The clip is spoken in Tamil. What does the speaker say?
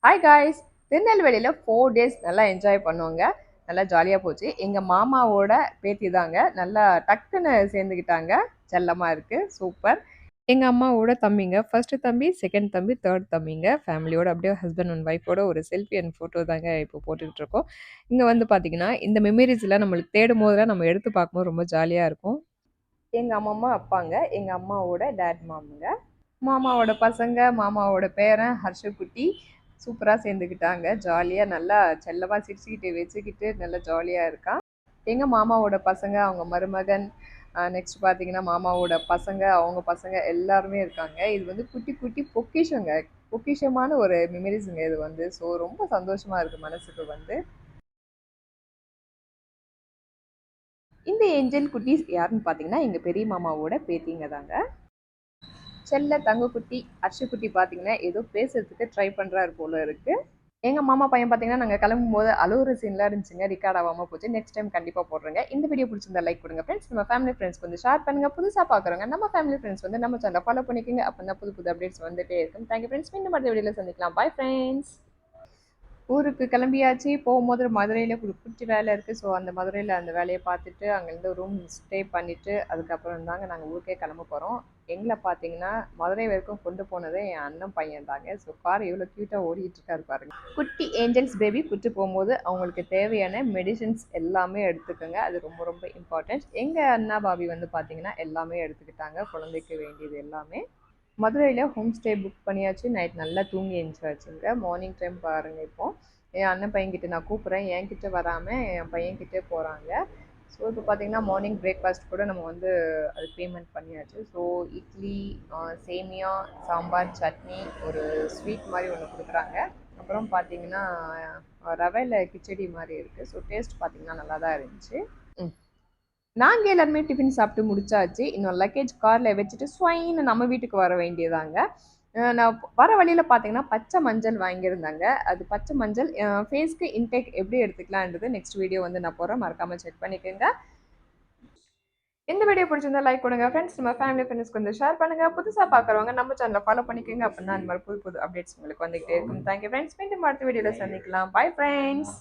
Hi guys. திருநெல்வேலியில் 4 days நல்லா என்ஜாய் பண்ணுவோங்க. நல்லா ஜாலியாக போச்சு. எங்கள் மாமாவோட பேத்தி தாங்க. நல்லா டக்குன்னு சேர்ந்துக்கிட்டாங்க. செல்லமாக இருக்குது. சூப்பர். எங்கள் அம்மாவோட தம்பிங்க. ஃபர்ஸ்ட்டு தம்பி, செகண்ட் தம்பி, தேர்ட் தம்பிங்க. ஃபேமிலியோட அப்படியே ஹஸ்பண்ட் அண்ட் ஒய்ஃபோட ஒரு செல்ஃபி அண்ட் ஃபோட்டோ தாங்க இப்போ போட்டுக்கிட்டு இருக்கோம். இங்கே வந்து பார்த்தீங்கன்னா, இந்த மெமரிஸ்லாம் நம்மளுக்கு தேடும் போதெல்லாம் நம்ம எடுத்து பார்க்கும்போது ரொம்ப ஜாலியாக இருக்கும். எங்கள் அம்மம்மா அப்பாங்க. எங்கள் அம்மாவோட டேட் மாமுங்க. மாமாவோட பசங்க, மாமாவோட பேரன் ஹர்ஷகுட்டி சூப்பராக சேர்ந்துக்கிட்டாங்க. ஜாலியாக நல்லா செல்லமாக சிரிச்சுக்கிட்டு வச்சுக்கிட்டு நல்லா ஜாலியாக இருக்கான். எங்கள் மாமாவோட பசங்க, அவங்க மருமகன், நெக்ஸ்ட் பார்த்தீங்கன்னா மாமாவோட பசங்க, அவங்க பசங்க எல்லாருமே இருக்காங்க. இது வந்து குட்டி குட்டி பொக்கிஷங்க. பொக்கிஷமான ஒரு மெமரிஸுங்க இது வந்து. ஸோ ரொம்ப சந்தோஷமாக இருக்குது மனசுக்கு வந்து. இந்த ஏஞ்சல் குட்டீஸ் யாருன்னு பார்த்தீங்கன்னா எங்கள் பெரிய மாமாவோட பேத்திங்க தாங்க. செல்ல தங்கக்குட்டி அர்ஷக்குட்டி பார்த்தீங்கன்னா ஏதோ பேசுறதுக்கு ட்ரை பண்ணுறாரு போல இருக்கு. எங்கள் மாமா பையன் பார்த்தீங்கன்னா நாங்கள் கிளம்பும் போது அழுகுற சீன்லாம் இருந்துச்சுங்க. ரெக்கார்ட் ஆகாமல் போச்சு. நெக்ஸ்ட் டைம் கண்டிப்பாக போடுறேங்க. இந்த வீடியோ பிடிச்சிருந்தா லைக் கொடுங்க ஃப்ரெண்ட்ஸ். நம்ம ஃபேமிலி ஃப்ரெண்ட்ஸ் வந்து ஷேர் பண்ணுங்கள். புதுசாக பார்க்குறவங்க நம்ம ஃபேமிலி ஃப்ரெண்ட்ஸ் வந்து நம்ம சேனலை ஃபாலோ பண்ணிக்கோங்க. அப்போ தான் புது புது அப்டேட்ஸ் வந்துட்டே இருக்கும். Thank you friends. மீண்டும் அடுத்த வீடியோவில் சந்திக்கலாம். Bye friends. ஊருக்கு கிளம்பியாச்சு. போகும்போது மதுரையில் ஒரு குட்டி வேலை இருக்குது. ஸோ அந்த மதுரையில் அந்த வேலையை பார்த்துட்டு அங்கேருந்து ரூம் ஸ்டே பண்ணிவிட்டு அதுக்கப்புறம் தாங்க நாங்கள் ஊருக்கே கிளம்ப போகிறோம். எங்களை பார்த்தீங்கன்னா மதுரை வரைக்கும் கொண்டு போனதே என் அண்ணன் பையன் தாங்க. ஸோ கார் எவ்வளோ க்யூட்டாக ஓடிட்டு இருக்காரு பாருங்க. குட்டி ஏஞ்சல்ஸ் பேபி கூட்டு போகும்போது அவங்களுக்கு தேவையான மெடிசின்ஸ் எல்லாமே எடுத்துக்கோங்க. அது ரொம்ப ரொம்ப இம்பார்ட்டன்ட். எங்கள் அண்ணா பாபி வந்து பார்த்தீங்கன்னா எல்லாமே எடுத்துக்கிட்டாங்க. குழந்தைக்கு வேண்டியது எல்லாமே. மதுரையில் ஹோம் ஸ்டே புக் பண்ணியாச்சு. நைட் நல்லா தூங்கி எழுந்திரிச்சாச்சுங்க. மார்னிங் டைம் பாருங்கள். இப்போது என் அண்ணன் பையன்கிட்ட நான் கூப்பிட்றேன். என்கிட்ட வராமல் என் பையன்கிட்டே போகிறாங்க. ஸோ இப்போ பார்த்தீங்கன்னா மார்னிங் பிரேக்ஃபாஸ்ட் கூட நம்ம வந்து அது பேமெண்ட் பண்ணியாச்சு. ஸோ இட்லி, சேமியா, சாம்பார், சட்னி, ஒரு ஸ்வீட் மாதிரி ஒன்று கொடுக்குறாங்க. அப்புறம் பார்த்தீங்கன்னா ரவையில் கிச்சடி மாதிரி இருக்குது. ஸோ டேஸ்ட் பார்த்தீங்கன்னா நல்லா தான் இருந்துச்சு. நாங்கள் எல்லாருமே டிஃபின் சாப்பிட்டு முடிச்சாச்சு. இன்னும் லக்கேஜ் காரில் வச்சுட்டு ஸ்வைன்னு நம்ம வீட்டுக்கு வர வேண்டியதாங்க. நான் வர வழியில் பார்த்தீங்கன்னா பச்சை மஞ்சள் வாங்கியிருந்தாங்க. அது பச்சை மஞ்சள் ஃபேஸ்க்கு இன்டேக் எப்படி எடுத்துக்கலான்றது நெக்ஸ்ட் வீடியோ வந்து நான் போகிறேன். மறக்காமல் செக் பண்ணிக்கோங்க. இந்த வீடியோ பிடிச்சிருந்தா லைக் கொடுங்க ஃப்ரெண்ட்ஸ். நம்ம ஃபேமிலி ஃப்ரெண்ட்ஸ்க்கு வந்து ஷேர் பண்ணுங்கள். புதுசாக பார்க்குறவங்க நம்ம சேனலை ஃபாலோ பண்ணிக்கோங்க. அப்படின்னா அந்த மாதிரி புது புது அப்டேட்ஸ் உங்களுக்கு வந்துகிட்டே இருக்கும். Thank you friends. மீண்டும் அடுத்த வீடியோவில் சந்திக்கலாம். Bye friends.